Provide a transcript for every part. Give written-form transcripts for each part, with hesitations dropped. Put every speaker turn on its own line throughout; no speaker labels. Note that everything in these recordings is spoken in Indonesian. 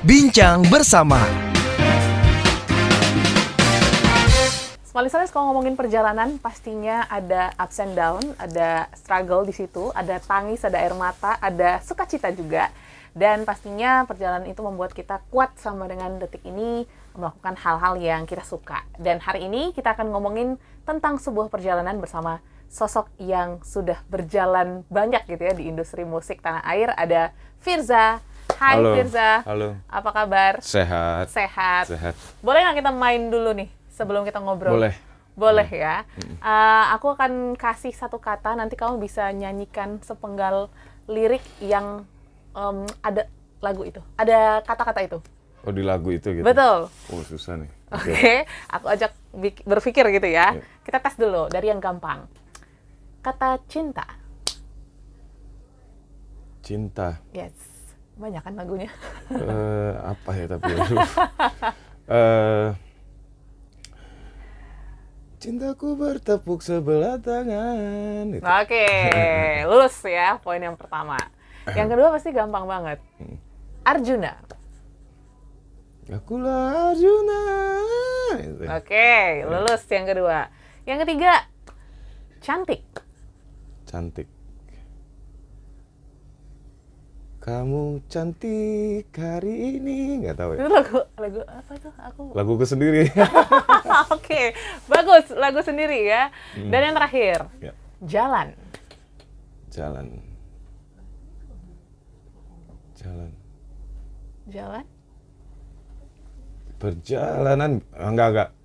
Bincang bersama.
Smalley kalau ngomongin perjalanan, pastinya ada ups and down, ada struggle di situ, ada tangis, ada air mata, ada sukacita juga. Dan pastinya perjalanan itu membuat kita kuat sama dengan detik ini, melakukan hal-hal yang kita suka. Dan hari ini kita akan ngomongin tentang sebuah perjalanan bersama sosok yang sudah berjalan banyak gitu ya di industri musik tanah air. Ada Firza. Hai
Halo.
Firza.
Halo.
Apa kabar?
Sehat.
Sehat.
Sehat.
Boleh nggak kita main dulu nih sebelum kita ngobrol?
Boleh.
Boleh ya. Aku akan kasih satu kata, nanti kamu bisa nyanyikan sepenggal lirik yang ada lagu itu. Ada kata-kata itu.
Oh, di lagu itu gitu?
Betul.
Oh, susah nih.
Oke. Aku ajak berpikir gitu ya.
Iya.
Kita tes dulu dari yang gampang. Kata cinta.
Cinta.
Yes. Banyak kan lagunya?
Apa ya tapi? Cintaku bertepuk sebelah tangan. Itu.
Oke. Lulus ya poin yang pertama. Yang kedua pasti gampang banget. Arjuna.
Akulah Arjuna. Itu.
Oke, lulus yang kedua. Yang ketiga, cantik.
Cantik. Kamu cantik hari ini. Nggak tahu ya.
Itu lagu apa tuh? Aku.
Laguku sendiri.
Oke, bagus, lagu sendiri ya. Dan yang terakhir,
Ya.
jalan.
Jalan. Jalan.
Jalan?
Perjalanan. Enggak.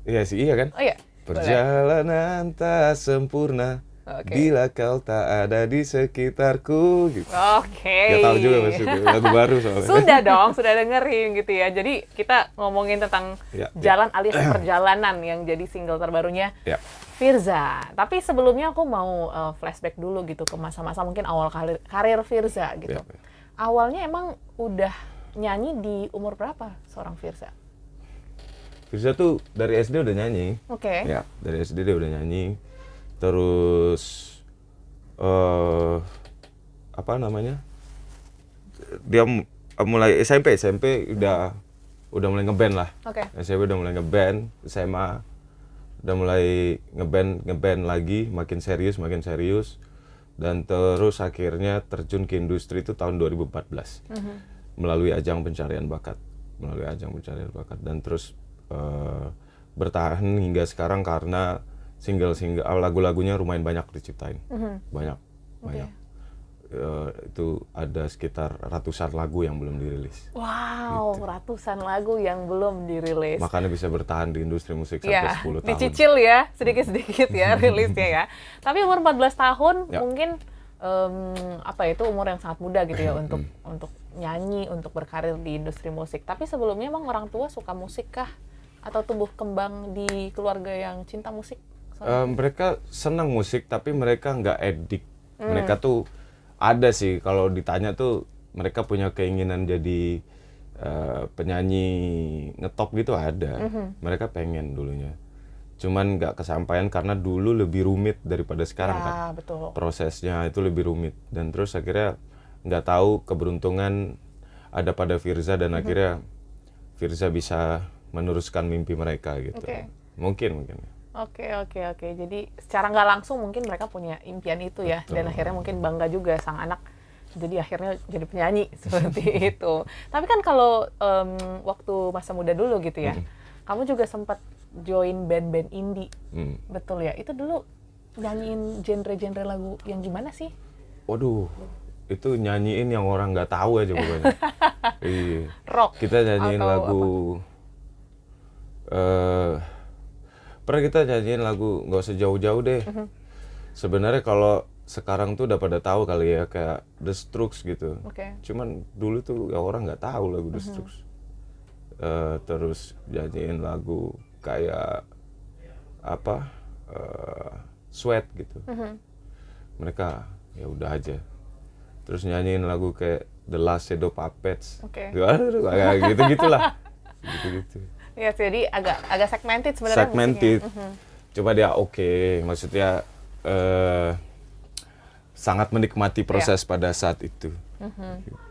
Iya sih, iya kan?
Oh iya. Boleh.
Perjalanan tak sempurna
Oke.
bila kau tak ada di sekitarku gitu.
Oke.
Gak tahu juga maksudnya, lagu baru soalnya.
Sudah dong, sudah dengerin gitu ya. Jadi kita ngomongin tentang
Ya,
jalan alias perjalanan yang jadi single terbarunya
Ya.
Firza. Tapi sebelumnya aku mau flashback dulu gitu ke masa-masa mungkin awal karir Firza gitu.
Ya.
Awalnya emang udah nyanyi di umur berapa seorang Firza?
Firza tuh dari SD udah nyanyi.
Oke.
Ya, dari SD dia udah nyanyi. Terus apa namanya? Dia mulai SMP udah mulai ngeband lah.
Oke.
SMP udah mulai ngeband, SMA udah mulai ngeband lagi, makin serius, dan terus akhirnya terjun ke industri itu tahun 2014 melalui ajang pencarian bakat, dan terus bertahan hingga sekarang karena single lagu-lagunya lumayan banyak diciptain, banyak. Itu ada sekitar ratusan lagu yang belum dirilis.
Wow,
Gitu.
ratusan lagu yang belum dirilis.
Makanya bisa bertahan di industri musik sampai
Ya,
10 tahun.
dicicil ya, sedikit-sedikit ya rilisnya ya. Tapi umur 14 tahun
Ya.
mungkin itu umur yang sangat muda gitu ya untuk nyanyi, untuk berkarir di industri musik. Tapi sebelumnya emang orang tua suka musik kah? Atau tumbuh kembang di keluarga yang cinta musik?
Mereka senang musik, tapi mereka nggak edik. Mereka tuh ada sih, kalau ditanya tuh mereka punya keinginan jadi penyanyi ngetop gitu ada. Mereka pengen dulunya. Cuman nggak kesampaian karena dulu lebih rumit daripada sekarang kan.
Ya, betul.
Prosesnya itu lebih rumit. Dan terus akhirnya nggak tahu keberuntungan ada pada Firza dan akhirnya Firza bisa meneruskan mimpi mereka gitu.
Oke.
Mungkin.
Oke. Jadi secara nggak langsung mungkin mereka punya impian itu ya.
Betul.
Dan akhirnya mungkin bangga juga sang anak jadi akhirnya jadi penyanyi seperti itu. Tapi kan kalau waktu masa muda dulu gitu ya, kamu juga sempat join band-band indie, betul ya? Itu dulu nyanyiin genre-genre lagu yang gimana sih?
Waduh, itu nyanyiin yang orang nggak tahu aja pokoknya. Iya.
Rock?
Kita nyanyiin
atau
lagu, pernah kita nyanyiin lagu nggak usah jauh-jauh deh. Sebenarnya kalau sekarang tuh udah pada tahu kali ya, kayak The Strokes gitu.
Oke.
Cuman dulu tuh orang nggak tahu lagu The Strokes. Terus nyanyiin lagu kayak apa, Sweat gitu. Mereka ya udah aja. Terus nyanyiin lagu kayak The Last Shadow Puppets.
Oke.
Aduh, kayak gitu-gitulah. Gitu-gitu.
Ya, jadi agak segmented sebenarnya
Segmented.
musiknya.
Coba dia maksudnya sangat menikmati proses pada saat itu.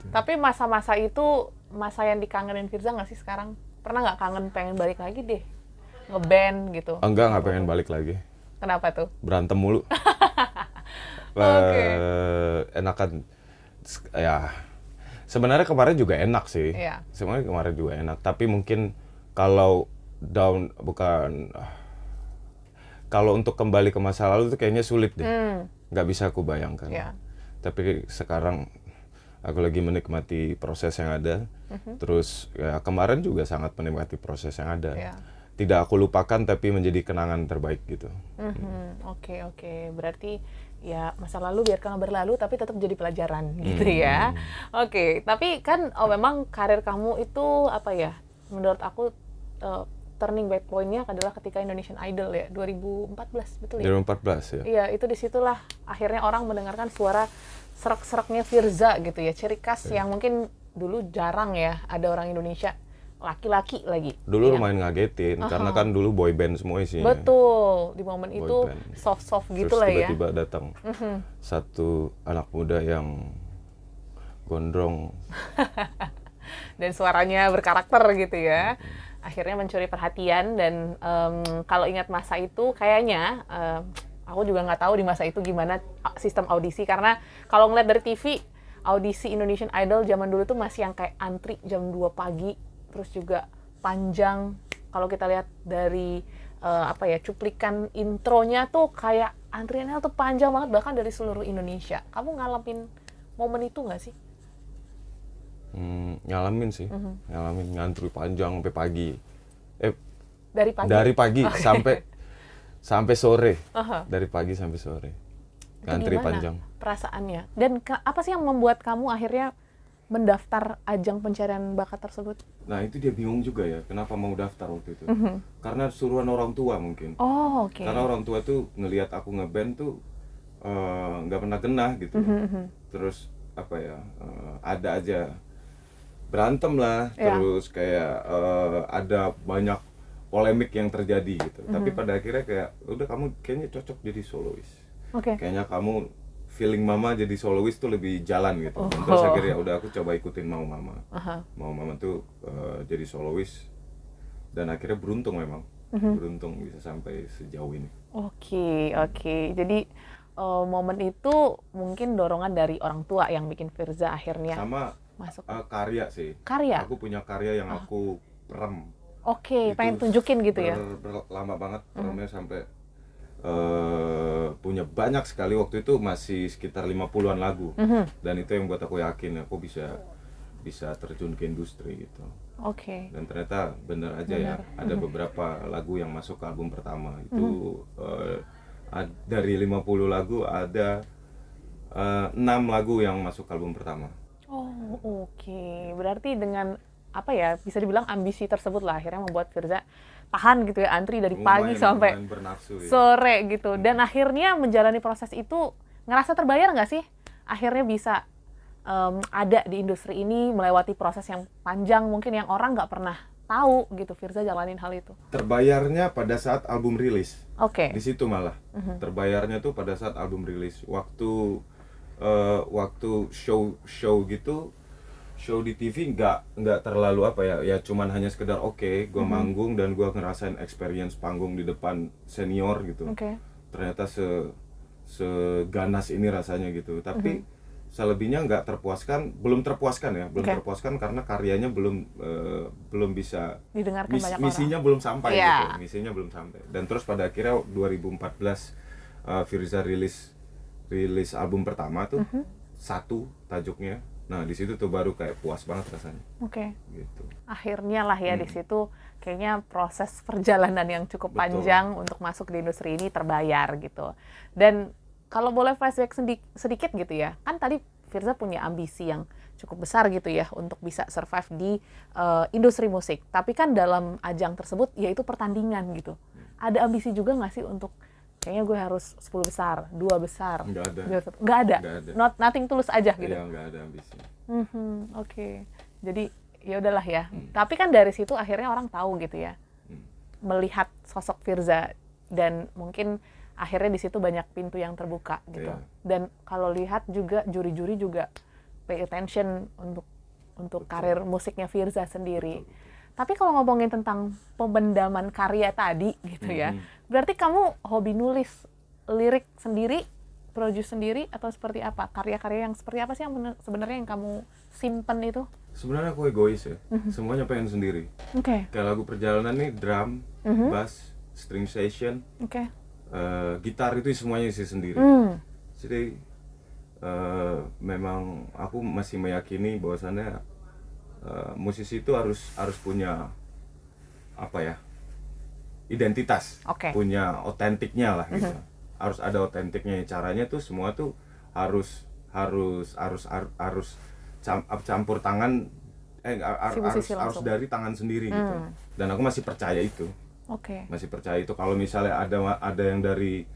Tapi masa-masa itu masa yang dikangenin Firza nggak sih sekarang? Pernah nggak kangen pengen balik lagi deh ngeband gitu?
Enggak pengen balik lagi.
Kenapa tuh?
Berantem mulu.
Oke.
Enakan ya. Sebenarnya kemarin juga enak sih.
Iya.
Sebenarnya kemarin juga enak, tapi mungkin kalau kalau untuk kembali ke masa lalu itu kayaknya sulit deh. Nggak bisa aku bayangkan.
Iya.
Tapi sekarang aku lagi menikmati proses yang ada. Terus ya kemarin juga sangat menikmati proses yang ada.
Iya.
Tidak aku lupakan tapi menjadi kenangan terbaik gitu.
Oke. Berarti ya masa lalu biarkan berlalu tapi tetap jadi pelajaran gitu ya. Oke, tapi kan memang karir kamu itu apa ya? Menurut aku turning back point-nya adalah ketika Indonesian Idol ya 2014, betul ya?
2014 ya.
Iya, itu disitulah akhirnya orang mendengarkan suara serak-seraknya Firza gitu ya, ciri khas yang mungkin dulu jarang ya ada orang Indonesia laki-laki lagi.
Dulu
ya.
lumayan ngagetin karena kan dulu boy band semua isinya.
Betul, di momen
Boy
itu
band.
soft-soft
Terus
gitu lah ya.
tiba-tiba datang satu anak muda yang gondrong.
Dan suaranya berkarakter gitu ya. Akhirnya mencuri perhatian dan kalau ingat masa itu kayaknya aku juga nggak tahu di masa itu gimana sistem audisi, karena kalau ngeliat dari TV audisi Indonesian Idol zaman dulu tuh masih yang kayak antri jam 2 pagi, terus juga panjang. Kalau kita lihat dari cuplikan intronya tuh kayak antriannya tuh panjang banget, bahkan dari seluruh Indonesia. Kamu ngalamin momen itu nggak sih?
Ngalamin sih, ngalamin ngantri panjang sampai pagi.
Dari pagi
Okay. sampai sore. Dari pagi sampai sore. Ngantri panjang.
Perasaannya? Dan apa sih yang membuat kamu akhirnya mendaftar ajang pencarian bakat tersebut?
Nah itu dia bingung juga ya, kenapa mau daftar waktu itu. Karena suruhan orang tua mungkin.
Oh, oke.
Karena orang tua tuh ngelihat aku ngeband tuh nggak pernah genah gitu. Terus ada aja berantem lah, terus kayak ada banyak polemik yang terjadi gitu. Tapi pada akhirnya kayak udah, kamu kayaknya cocok jadi solois. Kayaknya kamu feeling mama jadi solois tuh lebih jalan gitu. Dan terus akhirnya udah aku coba ikutin mau mama. Mau mama tuh jadi solois dan akhirnya beruntung memang. Beruntung bisa sampai sejauh ini.
Oke. Jadi momen itu mungkin dorongan dari orang tua yang bikin Firza akhirnya
sama
masuk.
Karya sih.
Karya?
Aku punya karya yang aku perem.
Pengen tunjukin gitu ya?
Lama banget peremnya sampai punya banyak sekali. Waktu itu masih sekitar 50-an lagu. Dan itu yang buat aku yakin aku bisa terjun ke industri gitu. Dan ternyata bener aja ya, ada beberapa lagu yang masuk ke album pertama. Itu dari 50 lagu ada 6 lagu yang masuk ke album pertama.
Berarti dengan bisa dibilang ambisi tersebut lah akhirnya membuat Firza tahan gitu ya, antri dari pagi sampai sore gitu. Dan akhirnya menjalani proses itu ngerasa terbayar nggak sih? Akhirnya bisa ada di industri ini, melewati proses yang panjang mungkin yang orang nggak pernah tahu gitu Firza jalanin hal itu.
Terbayarnya pada saat album rilis.
Di
situ malah. Terbayarnya tuh pada saat album rilis. Waktu show gitu, show di TV nggak terlalu ya cuman hanya sekedar gue manggung dan gue ngerasain experience panggung di depan senior gitu. Ternyata seganas ini rasanya gitu. Tapi selebihnya belum terpuaskan karena karyanya belum bisa
didengarkan banyak
misinya
orang.
belum sampai gitu. Misinya belum sampai. Dan terus pada akhirnya 2014 Firza rilis album pertama tuh, Satu tajuknya. Nah di situ tuh baru kayak puas banget rasanya. Gitu.
Akhirnya lah ya di situ kayaknya proses perjalanan yang cukup panjang untuk masuk di industri ini terbayar gitu. Dan kalau boleh flashback sedikit gitu ya, kan tadi Firza punya ambisi yang cukup besar gitu ya untuk bisa survive di industri musik. Tapi kan dalam ajang tersebut yaitu pertandingan gitu. Ada ambisi juga nggak sih untuk kayaknya gue harus 10 besar, 2 besar? Nggak ada. Nothing tulus aja gitu.
Iya, nggak ada ambisi.
Jadi ya udahlah ya. Tapi kan dari situ akhirnya orang tahu gitu ya. Melihat sosok Firza dan mungkin akhirnya di situ banyak pintu yang terbuka gitu. Dan kalau lihat juga juri-juri juga pay attention untuk untuk
Betul.
karir musiknya Firza sendiri. Tapi kalau ngomongin tentang pemendaman karya tadi gitu ya, berarti kamu hobi nulis lirik sendiri, produce sendiri, atau seperti apa? Karya-karya yang seperti apa sih yang sebenarnya yang kamu simpen itu?
Sebenarnya aku egois ya, semuanya pengen sendiri.
Oke.
Kayak lagu perjalanan nih, drum, bass, string session,
Oke.
gitar itu semuanya isi sendiri. Jadi memang aku masih meyakini bahwasannya musisi itu harus punya apa ya, identitas,
Oke.
punya otentiknya lah gitu. Harus ada otentiknya. Caranya tuh semua tuh harus campur tangan,
Si musisi
harus
langsung.
dari tangan sendiri gitu. Dan aku masih percaya itu.
Oke.
Masih percaya itu. Kalau misalnya ada yang dari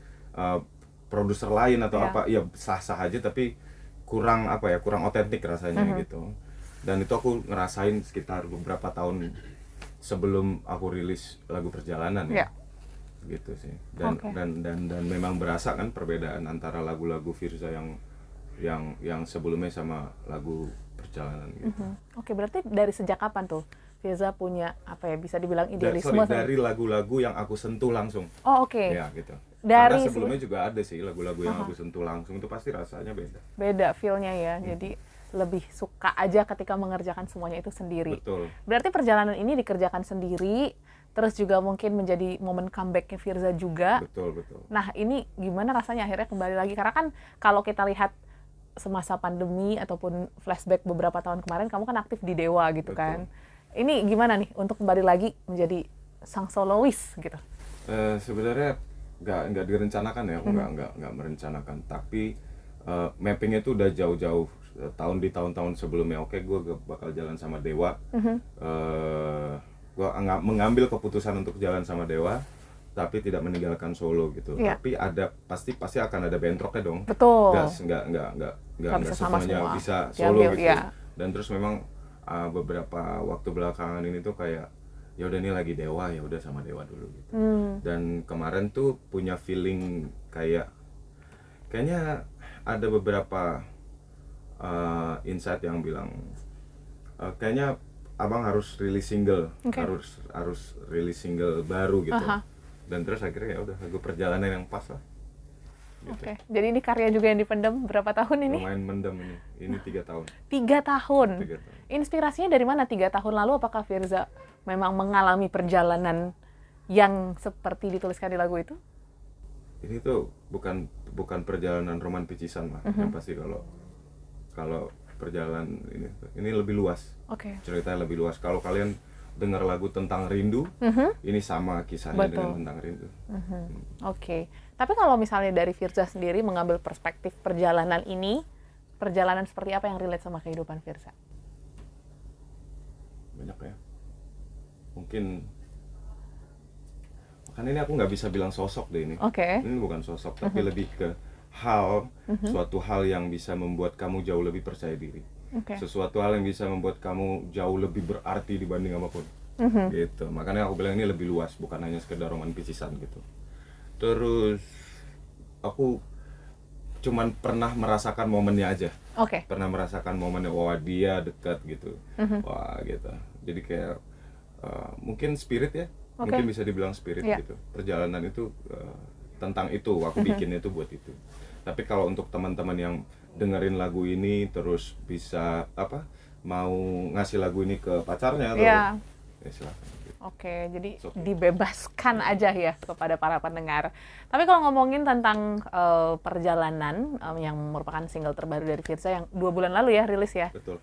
produser lain atau
Iya.
apa, ya sah-sah aja, tapi kurang apa ya, kurang otentik rasanya gitu. Dan itu aku ngerasain sekitar beberapa tahun sebelum aku rilis lagu perjalanan
Iya.
ya. Gitu sih. Dan
Oke.
dan memang berasa kan perbedaan antara lagu-lagu Firza yang sebelumnya sama lagu perjalanan gitu.
Oke, berarti dari sejak kapan tuh Firza punya apa ya, bisa dibilang
Dari
idealisme?
dari lagu-lagu yang aku sentuh langsung.
Oh, oke.
Ya gitu.
Dari
Karena sebelumnya juga ada sih lagu-lagu yang aku sentuh langsung, itu pasti rasanya beda.
beda feel-nya ya. Jadi lebih suka aja ketika mengerjakan semuanya itu sendiri.
Betul.
Berarti perjalanan ini dikerjakan sendiri, terus juga mungkin menjadi momen comeback-nya Firza juga.
Betul.
Nah, ini gimana rasanya akhirnya kembali lagi? Karena kan kalau kita lihat semasa pandemi ataupun flashback beberapa tahun kemarin, kamu kan aktif di Dewa gitu
Betul.
kan. Ini gimana nih untuk kembali lagi menjadi sang solois gitu?
Sebenarnya nggak direncanakan ya, aku nggak merencanakan. Tapi mappingnya tuh udah jauh-jauh di tahun-tahun sebelumnya. Oke, gue bakal jalan sama Dewa. Gue mengambil keputusan untuk jalan sama Dewa, tapi tidak meninggalkan solo gitu.
Iya.
Tapi pasti akan ada bentroknya dong.
Betul.
Nggak
bisa sama
semuanya
semua
bisa solo
diambil,
gitu.
iya.
Dan terus memang beberapa waktu belakangan ini tuh kayak ya udah ini lagi Dewa, ya udah sama Dewa dulu gitu. Dan kemarin tuh punya feeling kayaknya ada beberapa insight yang bilang kayaknya abang harus rilis single,
Oke.
harus rilis single baru gitu.
Aha.
Dan terus akhirnya ya udah lagu perjalanan yang pas lah. Gitu.
Oke, jadi ini karya juga yang dipendam berapa tahun ini?
Lumayan mendem ini 3 tahun.
3 tahun.
3 tahun.
Inspirasinya dari mana 3 tahun lalu? Apakah Firza memang mengalami perjalanan yang seperti dituliskan di lagu itu?
Ini tuh bukan perjalanan roman picisan lah. Yang pasti kalau perjalanan ini lebih luas.
Oke.
Ceritanya lebih luas. Kalau kalian dengar lagu tentang rindu, ini sama kisahnya
Betul.
dengan tentang rindu.
Oke. Tapi kalau misalnya dari Firza sendiri mengambil perspektif perjalanan ini, perjalanan seperti apa yang relate sama kehidupan Firza?
Banyak ya. Mungkin makanya ini aku nggak bisa bilang sosok deh ini.
Oke.
Ini bukan sosok, tapi lebih ke suatu hal yang bisa membuat kamu jauh lebih percaya diri.
Oke.
Sesuatu hal yang bisa membuat kamu jauh lebih berarti dibanding apapun. Gitu. Makanya aku bilang ini lebih luas, bukan hanya sekedar roman picisan gitu. Terus aku cuman pernah merasakan momennya aja.
Oke.
Pernah merasakan momennya, wah dia dekat gitu. Wah gitu. Jadi kayak mungkin spirit ya.
Oke.
Mungkin bisa dibilang spirit
Iya.
gitu. Perjalanan itu tentang itu, aku bikinnya itu buat itu. Tapi kalau untuk teman-teman yang dengerin lagu ini terus bisa mau ngasih lagu ini ke pacarnya atau
Iya.
ya silakan.
Oke, jadi
It's okay.
dibebaskan aja ya kepada para pendengar. Tapi kalau ngomongin tentang perjalanan yang merupakan single terbaru dari Firza yang 2 bulan lalu ya rilis ya.
Betul.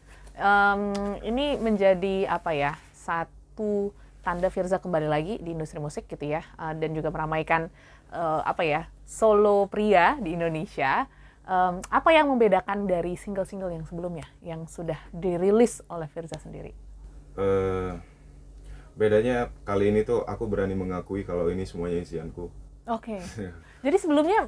Ini menjadi apa ya, satu tanda Firza kembali lagi di industri musik gitu ya, dan juga meramaikan solo pria di Indonesia. Apa yang membedakan dari single-single yang sebelumnya yang sudah dirilis oleh Firza sendiri?
Bedanya kali ini tuh aku berani mengakui kalau ini semuanya isianku.
Oke. Jadi sebelumnya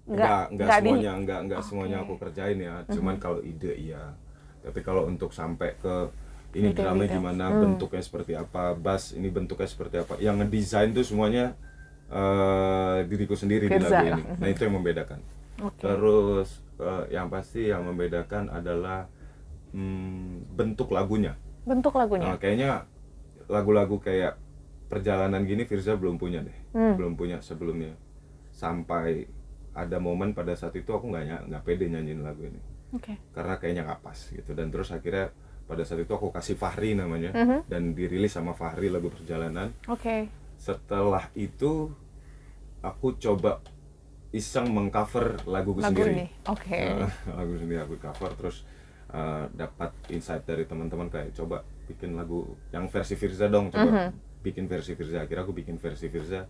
Enggak semuanya aku kerjain ya. Cuman kalau ide iya. Tapi kalau untuk sampai ke ini drama gimana, bentuknya seperti apa, bass ini bentuknya seperti apa, yang ngedesain tuh semuanya diriku sendiri di
Firza.
lagu ini. Nah itu yang membedakan.
Oke.
Terus yang pasti yang membedakan adalah bentuk lagunya.
Bentuk lagunya.
Kayaknya lagu-lagu kayak perjalanan gini Firza belum punya deh, belum punya sebelumnya. Sampai ada momen pada saat itu aku nggak pede nyanyiin lagu ini, karena kayaknya nggak pas gitu. Dan terus akhirnya pada saat itu aku kasih Fahri namanya, dan dirilis sama Fahri lagu perjalanan. Setelah itu aku coba iseng mengcover lagu sendiri. Lagu sendiri aku cover, terus dapat insight dari teman-teman kayak coba bikin lagu yang versi Firza dong, coba bikin versi Firza. Akhirnya aku bikin versi Firza.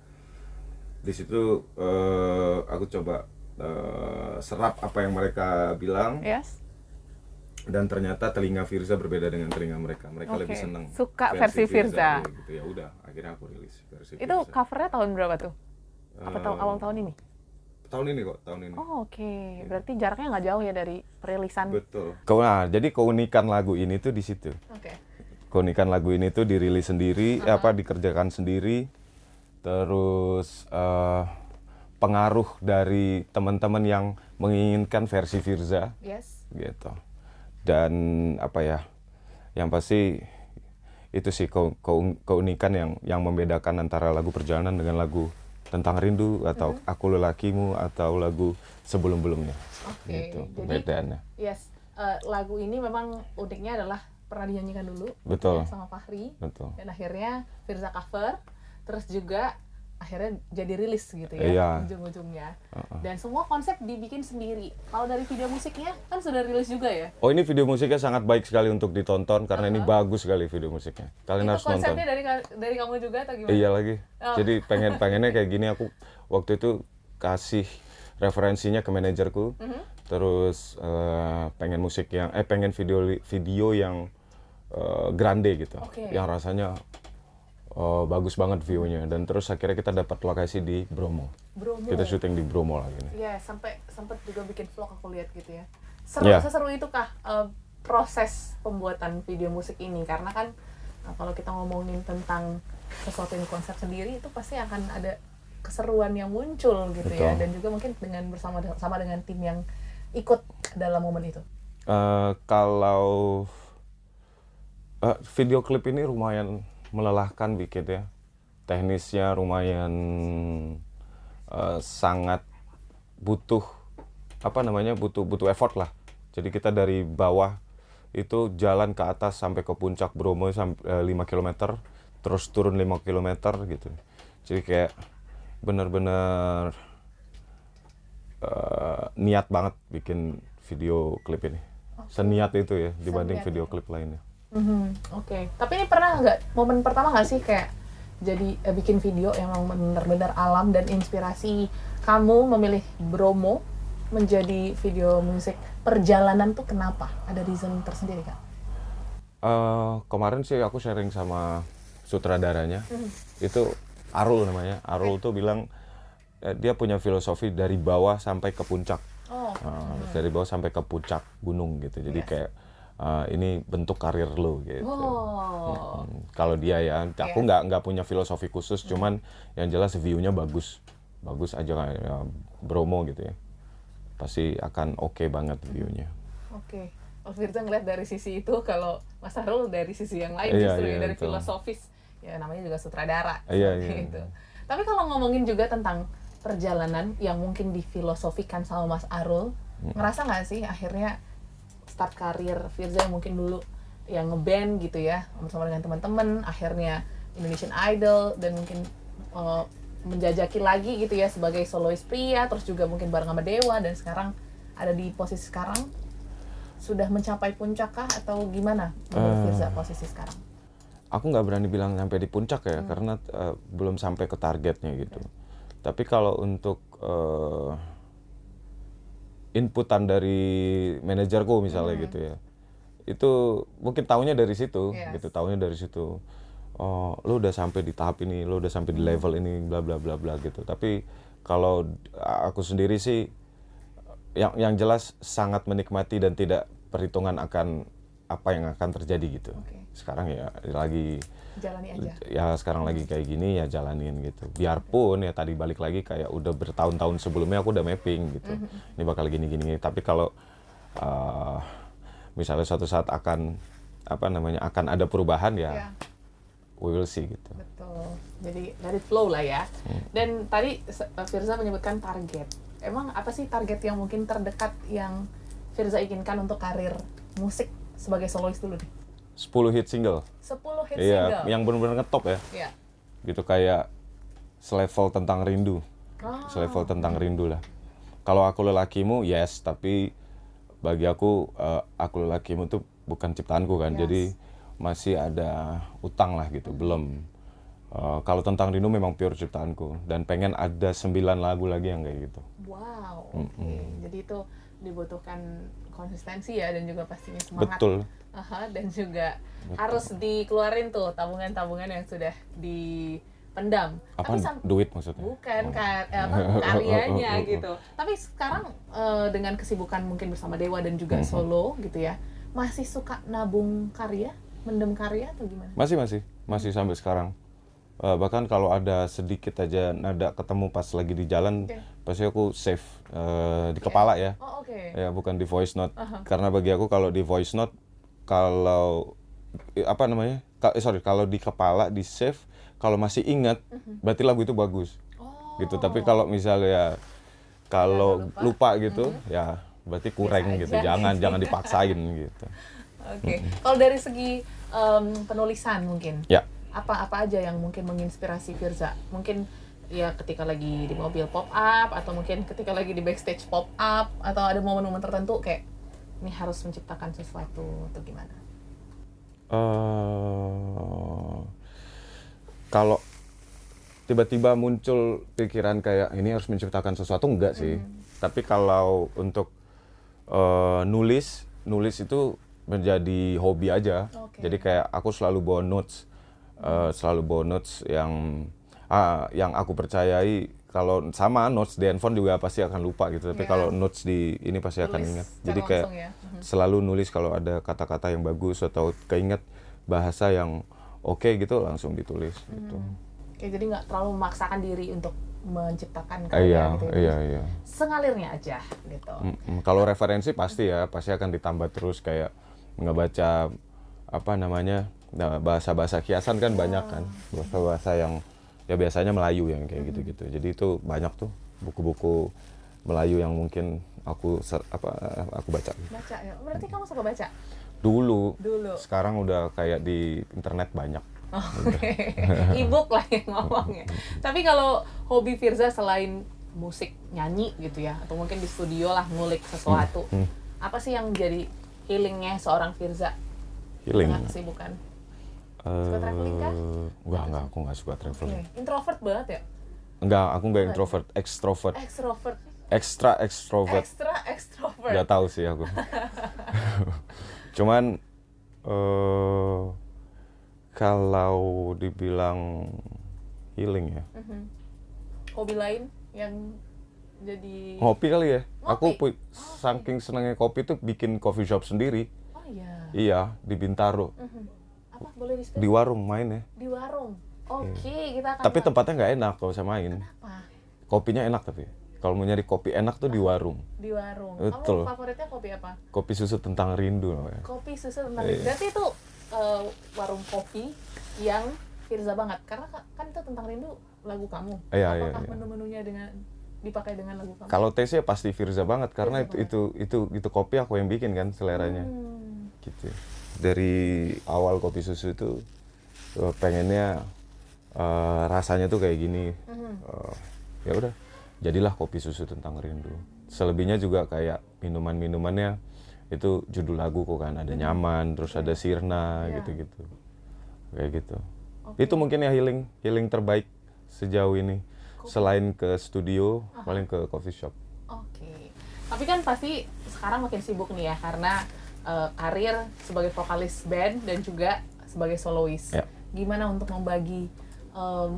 Di situ aku coba serap apa yang mereka bilang. Dan ternyata telinga Firza berbeda dengan telinga mereka. Mereka lebih seneng
suka versi Firza.
Gitu ya udah, akhirnya aku rilis versi
Itu
Firza.
covernya tahun berapa tuh? Apa awal tahun ini?
Tahun ini kok, tahun ini.
Berarti jaraknya nggak jauh ya dari perilisan.
Betul. Jadi keunikan lagu ini tuh di situ. Keunikan lagu ini tuh dirilis sendiri, dikerjakan sendiri. Terus pengaruh dari teman-teman yang menginginkan versi Firza. Gitu. Dan yang pasti itu sih keunikan yang membedakan antara lagu perjalanan dengan lagu tentang rindu atau aku lelakimu atau lagu sebelum-belumnya. Gitu perbedaannya.
Lagu ini memang uniknya adalah pernah dinyanyikan dulu sama Fahri. Dan akhirnya Firza cover, terus juga akhirnya jadi rilis gitu ya ujung-ujungnya. Dan semua konsep dibikin sendiri. Kalau dari video musiknya kan sudah rilis juga ya?
Oh, ini video musiknya sangat baik sekali untuk ditonton karena ini bagus sekali video musiknya. Kalian harus nonton. Itu
konsepnya dari kamu juga atau gimana?
Iya lagi. Jadi pengennya kayak gini. Aku waktu itu kasih referensinya ke manajerku. Terus pengen video yang grande gitu. Yang rasanya bagus banget view-nya, dan terus akhirnya kita dapat lokasi di Bromo. Kita syuting di Bromo lagi nih.
Sampai juga bikin vlog aku lihat gitu ya. Seseru itu kah proses pembuatan video musik ini? Karena kan kalau kita ngomongin tentang sesuatu yang konsep sendiri itu pasti akan ada keseruan yang muncul gitu. Ya, dan juga mungkin bersama dengan tim yang ikut dalam momen itu.
Kalau video klip ini lumayan melelahkan dikit ya, teknisnya lumayan sangat butuh butuh effort lah. Jadi kita dari bawah itu jalan ke atas sampai ke puncak Bromo sampai 5 km, terus turun 5 km gitu. Jadi kayak bener-bener niat banget bikin video klip ini. Seniat itu ya dibanding video klip lainnya.
Tapi ini pernah nggak, momen pertama nggak sih kayak jadi bikin video yang benar-benar alam dan inspirasi kamu memilih Bromo menjadi video musik perjalanan tuh kenapa? Ada reason tersendiri kan?
Kemarin sih aku sharing sama sutradaranya, itu Arul namanya. Arul tuh bilang dia punya filosofi dari bawah sampai ke puncak. Dari bawah sampai ke puncak gunung gitu. Jadi kayak ini bentuk karir lo gitu. Kalau dia ya, aku nggak punya filosofi khusus, cuman yang jelas view-nya bagus aja kayak Bromo gitu ya. Pasti akan oke banget view-nya.
Firza ngeliat dari sisi itu, kalau Mas Arul dari sisi yang lain justru dari filosofis. Ya namanya juga sutradara. Gitu. Tapi kalau ngomongin juga tentang perjalanan yang mungkin difilosofikan sama Mas Arul, ngerasa nggak sih akhirnya start karir Firza yang mungkin dulu yang ngeband gitu ya bersama dengan teman-teman, akhirnya Indonesian Idol, dan mungkin menjajaki lagi gitu ya sebagai solois pria, terus juga mungkin bareng sama Dewa, dan sekarang ada di posisi sekarang, sudah mencapai puncak kah atau gimana menurut Firza posisi sekarang?
Aku nggak berani bilang sampai di puncak ya, karena belum sampai ke targetnya gitu. Tapi kalau untuk inputan dari manajerku misalnya gitu ya, itu mungkin tahunya dari situ, gitu, tahunya dari situ. Oh, lo udah sampai di tahap ini, lo udah sampai di level ini, bla bla bla bla gitu. Tapi kalau aku sendiri sih, yang jelas sangat menikmati dan tidak perhitungan akan apa yang akan terjadi gitu. Sekarang ya lagi
jalani aja.
Ya sekarang lagi kayak gini ya jalanin gitu. Biarpun ya tadi balik lagi kayak udah bertahun-tahun sebelumnya aku udah mapping gitu. Ini bakal gini. Tapi kalau misalnya suatu saat akan akan ada perubahan ya,
Ya.
we will see gitu.
Betul. Jadi let it flow lah ya. Dan tadi Firza menyebutkan target. Emang apa sih target yang mungkin terdekat yang Firza inginkan untuk karir musik sebagai solois dulu nih?
10 hit single.
10 hit
Iya,
single.
yang benar-benar ngetop ya.
Iya.
Gitu kayak selevel Tentang Rindu. Selevel Tentang Rindu lah. Kalau Aku Lelakimu, yes, tapi bagi aku Lelakimu tuh bukan ciptaanku kan.
Yes.
Jadi masih ada utang lah gitu, belum. Kalau Tentang Rindu memang pure ciptaanku dan pengen ada 9 lagu lagi yang kayak gitu.
Wow. Oke. Jadi itu dibutuhkan konsistensi ya dan juga pastinya semangat.
Betul.
Dan juga harus dikeluarin tuh tabungan-tabungan yang sudah dipendam.
Apa duit maksudnya?
Bukan karyanya gitu. Tapi sekarang dengan kesibukan mungkin bersama Dewa dan juga solo gitu ya, masih suka nabung karya, mendem karya atau gimana?
Masih sampai sekarang. Bahkan kalau ada sedikit aja nada ketemu pas lagi di jalan, pasti aku save di kepala ya.
Oh, oke.
Ya, bukan di voice note. Karena bagi aku kalau di voice note, kalau kalau di kepala di save, kalau masih ingat, berarti lagu itu bagus. Gitu. Tapi kalau misalnya kalau lupa gitu, ya berarti kurang gitu. Jangan dipaksain gitu.
Oke. Kalau dari segi penulisan mungkin.
Ya.
Apa aja yang mungkin menginspirasi Firza? Mungkin ya ketika lagi di mobil pop up, atau mungkin ketika lagi di backstage pop up, atau ada momen-momen tertentu kayak ini harus menciptakan sesuatu atau gimana?
Kalau tiba-tiba muncul pikiran kayak ini harus menciptakan sesuatu, enggak sih. Tapi kalau untuk nulis itu menjadi hobi aja. Jadi kayak aku selalu bawa notes. Yang aku percayai. Kalau sama notes di handphone juga pasti akan lupa gitu, tapi kalau notes di ini pasti akan ingat. Jadi kayak selalu nulis kalau ada kata-kata yang bagus atau keinget bahasa yang oke gitu, langsung ditulis gitu.
Oke, jadi nggak terlalu memaksakan diri untuk menciptakan karya gitu ya.
Iya.
Sengalirnya aja gitu.
Kalau referensi pasti akan ditambah terus, kayak ngebaca bahasa-bahasa kiasan kan banyak kan, bahasa-bahasa yang ya biasanya Melayu yang kayak gitu-gitu. Jadi itu banyak tuh buku-buku Melayu yang mungkin aku baca.
Baca ya. Berarti kamu suka baca?
Dulu. Sekarang udah kayak di internet banyak.
E-book lah yang ngomongnya. Tapi kalau hobi Firza selain musik, nyanyi gitu ya, atau mungkin di studio lah ngulik sesuatu, apa sih yang jadi healingnya seorang Firza?
Healing.
Dengan kesibukan. Suka traveling kah?
Enggak, aku nggak suka traveling.
Introvert banget ya?
Enggak, aku nggak introvert, extrovert. Extra extrovert. Nggak tahu sih aku. Cuman kalau dibilang healing ya.
Hobi lain yang jadi
Ngopi kali ya.
Ngopi?
Aku saking senangnya kopi tuh bikin coffee shop sendiri.
Oh iya.
Iya, di Bintaro.
Apa boleh di
Di warung main ya.
Di warung. Oke, kita akan.
Tapi tempatnya nggak enak kalau saya main.
Kenapa?
Kopinya enak tapi. Kalau mau nyari kopi enak tuh di warung.
Di warung.
Betul.
Kamu favoritnya kopi apa?
Kopi susu Tentang Rindu namanya.
Kopi susu tentang rindu. Berarti itu warung kopi yang Firza banget. Karena kan itu Tentang Rindu lagu kamu.
Iya.
Apakah menu-menunya dipakai dengan lagu kamu?
Kalau taste-nya pasti Firza banget karena itu kopi aku yang bikin kan seleranya. Gitu. Dari awal kopi susu itu pengennya rasanya tuh kayak gini. Ya udah, jadilah kopi susu Tentang Rindu. Selebihnya juga kayak minumannya itu judul lagu kok kan, ada Nyaman, terus ada Sirna gitu-gitu. Kayak gitu. Itu mungkin ya healing terbaik sejauh ini. Selain ke studio, paling ke coffee shop.
Oke. Tapi kan pasti sekarang makin sibuk nih ya, karena karir sebagai vokalis band dan juga sebagai solois.
Ya.
Gimana untuk membagi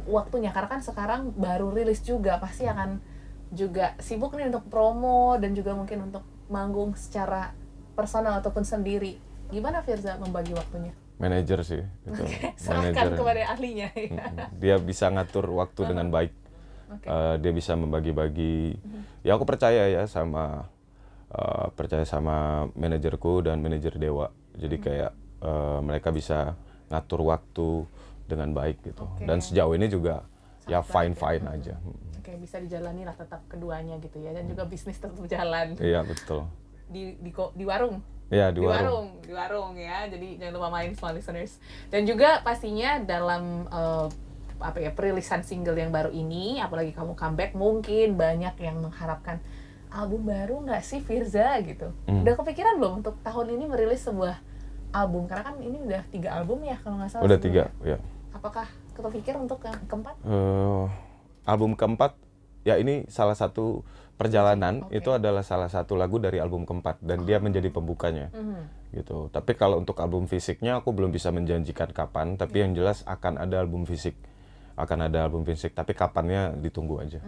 waktunya? Karena kan sekarang baru rilis juga, pasti akan juga sibuk nih untuk promo dan juga mungkin untuk manggung secara personal ataupun sendiri. Gimana Firza membagi waktunya?
Manajer sih. Gitu.
Serahkan kepada ahlinya.
Dia bisa ngatur waktu dengan baik. Dia bisa membagi-bagi. Ya aku percaya ya sama percaya sama manajerku dan manajer Dewa. Jadi kayak mereka bisa ngatur waktu dengan baik gitu.
Oke.
Dan sejauh ini juga ya
Sangat baik
fine-fine
ya.
aja.
Oke, bisa dijalani lah tetap keduanya gitu ya, dan juga bisnis tetap jalan
Iya betul.
di warung.
Iya di warung.
Di warung ya. Jadi jangan lupa main small listeners. Dan juga pastinya dalam perilisan single yang baru ini, apalagi kamu comeback, mungkin banyak yang mengharapkan album baru nggak sih Firza gitu. Udah kepikiran belum untuk tahun ini merilis sebuah album? Karena kan ini udah 3 album ya kalau nggak salah.
Udah
sebelumnya.
3 ya.
Apakah kepikir untuk yang keempat?
Album keempat ya ini salah satu perjalanan.
Oke.
Itu adalah salah satu lagu dari album keempat dan dia menjadi pembukanya gitu. Tapi kalau untuk album fisiknya aku belum bisa menjanjikan kapan, tapi yang jelas akan ada album fisik, tapi kapannya ditunggu aja.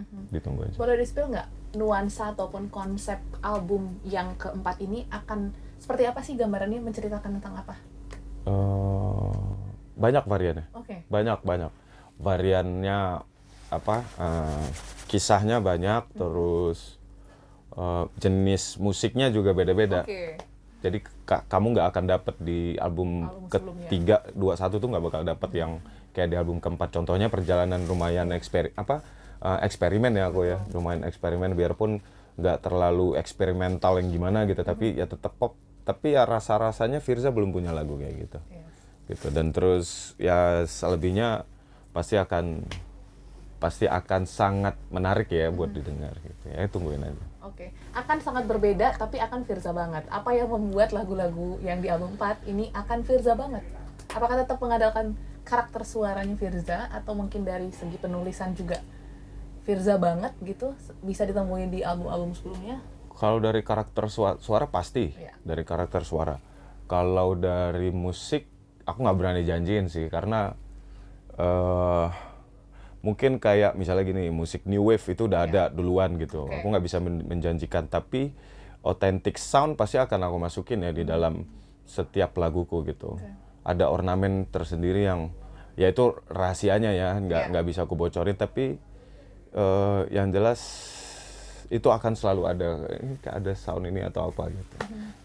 Boleh di-spill nggak nuansa ataupun konsep album yang keempat ini akan seperti apa sih, gambarannya menceritakan tentang apa?
Banyak variannya.
Oke.
Banyak variannya, kisahnya banyak, terus jenis musiknya juga beda-beda.
Oke.
Jadi kamu nggak akan dapat di album
sebelumnya.
ketiga, 21 tuh nggak bakal dapat yang kayak di album keempat. Contohnya perjalanan lumayan eksperimen ya aku ya, lumayan eksperimen biarpun nggak terlalu eksperimental yang gimana gitu, tapi ya tetap pop. Tapi ya rasa-rasanya Firza belum punya lagu kayak gitu.
Yes.
Gitu. Dan terus ya selebihnya pasti akan sangat menarik ya buat didengar gitu. Ya tungguin aja.
Oke. Akan sangat berbeda tapi akan Firza banget. Apa yang membuat lagu-lagu yang di album 4 ini akan Firza banget? Apakah tetap mengandalkan karakter suaranya Firza, atau mungkin dari segi penulisan juga Firza banget gitu, bisa ditemuin di album-album sebelumnya?
Kalau dari karakter suara pasti,
Iya.
dari karakter suara. Kalau dari musik, aku nggak berani janjiin sih, karena mungkin kayak misalnya gini, musik new wave itu udah ada duluan gitu.
Oke.
Aku nggak bisa menjanjikan, tapi authentic sound pasti akan aku masukin ya di dalam setiap laguku gitu. Ada ornamen tersendiri yang, ya itu rahasianya ya, nggak bisa aku bocorin, tapi yang jelas itu akan selalu ada. Ini ada sound ini atau apa gitu.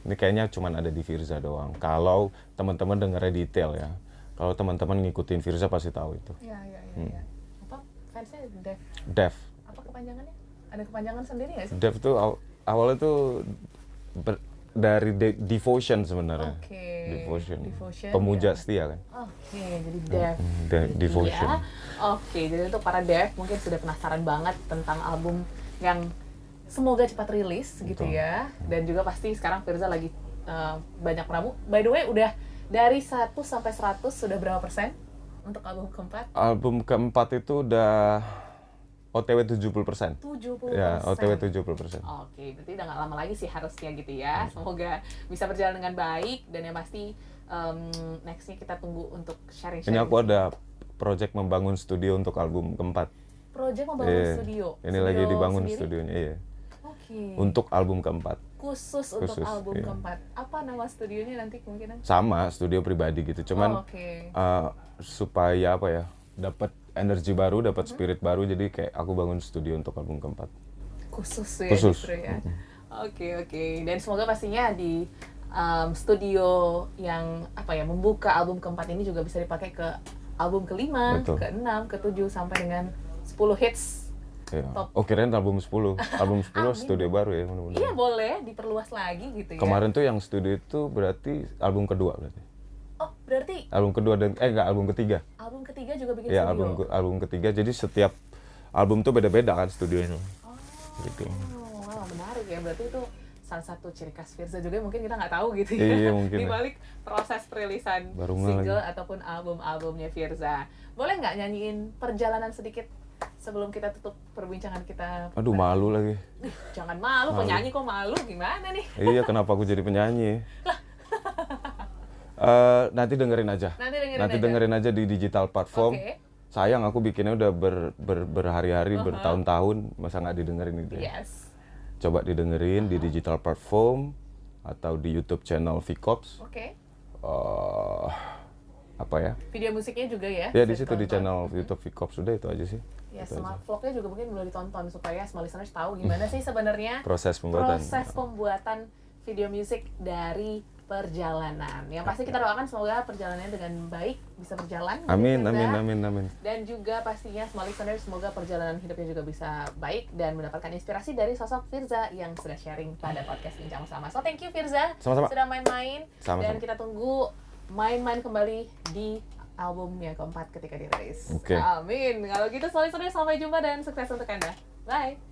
Ini kayaknya cuman ada di Firza doang. Kalau teman-teman dengarnya detail ya. Kalau teman-teman ngikutin Firza pasti tahu itu.
Iya. Apa fansnya Dev?
Dev.
Apa kepanjangannya? Ada kepanjangan sendiri nggak sih?
Dev tuh awalnya tuh dari devotion sebenarnya.
Oke.
Devotion.
Devotion,
Pemuja
ya.
setia kan.
Oke, jadi Dev.
Devotion.
Ya. Oke, jadi untuk para Dev mungkin sudah penasaran banget tentang album yang semoga cepat rilis gitu ya. Dan juga pasti sekarang Firza lagi banyak meramu. By the way, udah dari 1 sampai 100 sudah berapa persen untuk album keempat?
Album keempat itu udah OTW 70%.
70%.
Ya, OTW 70%.
Oke, berarti udah nggak lama lagi sih harusnya gitu ya. Semoga bisa berjalan dengan baik, dan yang pasti nextnya kita tunggu untuk sharing-sharing.
Ini aku ada project membangun studio untuk album keempat.
Project membangun studio.
Ini lagi dibangun
sendiri?
studionya, iya.
Oke.
Untuk album keempat.
Khusus untuk album
iya.
keempat. Apa nama studionya nanti kemungkinan?
Sama, studio pribadi gitu. Cuman
Oke.
supaya apa ya, dapat energi baru, dapat spirit baru, jadi kayak aku bangun studio untuk album keempat.
Khusus ya,
Khusus.
justru ya. Oke. Dan semoga pastinya di studio yang membuka album keempat ini juga bisa dipakai ke album kelima,
Betul.
ke-6, ke-7 sampai dengan 10 hits.
Ya.
Top.
Oh kirain album 10. Album 10
Amin.
studio baru ya mudah-mudahan.
Iya, boleh diperluas lagi gitu ya.
Kemarin tuh yang studio itu berarti album kedua berarti.
Oh, berarti
Album kedua dan enggak, album ketiga.
album ketiga juga bikin
Ya,
studio.
album ketiga. Jadi setiap album tuh beda-beda kan studionya. Gitu.
Wow, menarik ya. Berarti itu salah satu ciri khas Firza juga, mungkin kita nggak tahu gitu ya.
Iya, mungkin
Di
ya.
balik proses perilisan
Baru ngeh
single ataupun album-albumnya Firza. Boleh nggak nyanyiin perjalanan sedikit sebelum kita tutup perbincangan kita?
Aduh, malu lagi.
Ih, jangan malu, penyanyi kok malu, gimana nih?
Iya, kenapa aku jadi penyanyi? Nanti dengerin aja.
Nanti
dengerin aja di digital platform.
Oke.
Sayang aku bikinnya udah berhari-hari, bertahun-tahun, masa nggak didengerin gitu ya.
Yes.
Coba didengerin di digital platform atau di YouTube channel Vcops.
Oke.
apa ya?
Video musiknya juga ya?
Ya di
bisa
situ di
ditonton.
channel YouTube Vkop sudah itu aja sih.
Ya,
Itu
smart
aja.
vlognya juga mungkin boleh ditonton supaya small listeners tahu gimana sih sebenarnya
Proses pembuatan.
video musik dari perjalanan. Yang pasti kita doakan semoga perjalanannya dengan baik bisa berjalan.
Amin,
gitu,
amin,
Firza.
amin, amin.
Dan juga pastinya small listeners semoga perjalanan hidupnya juga bisa baik dan mendapatkan inspirasi dari sosok Firza yang sudah sharing pada podcast Bincang Bersama. So thank you Firza
Sama-sama.
sudah main-main
Sama-sama.
dan kita tunggu main-main kembali di album yang keempat ketika dirilis.
Oke.
Amin. Kalau gitu small listeners sampai jumpa dan sukses untuk Anda. Bye.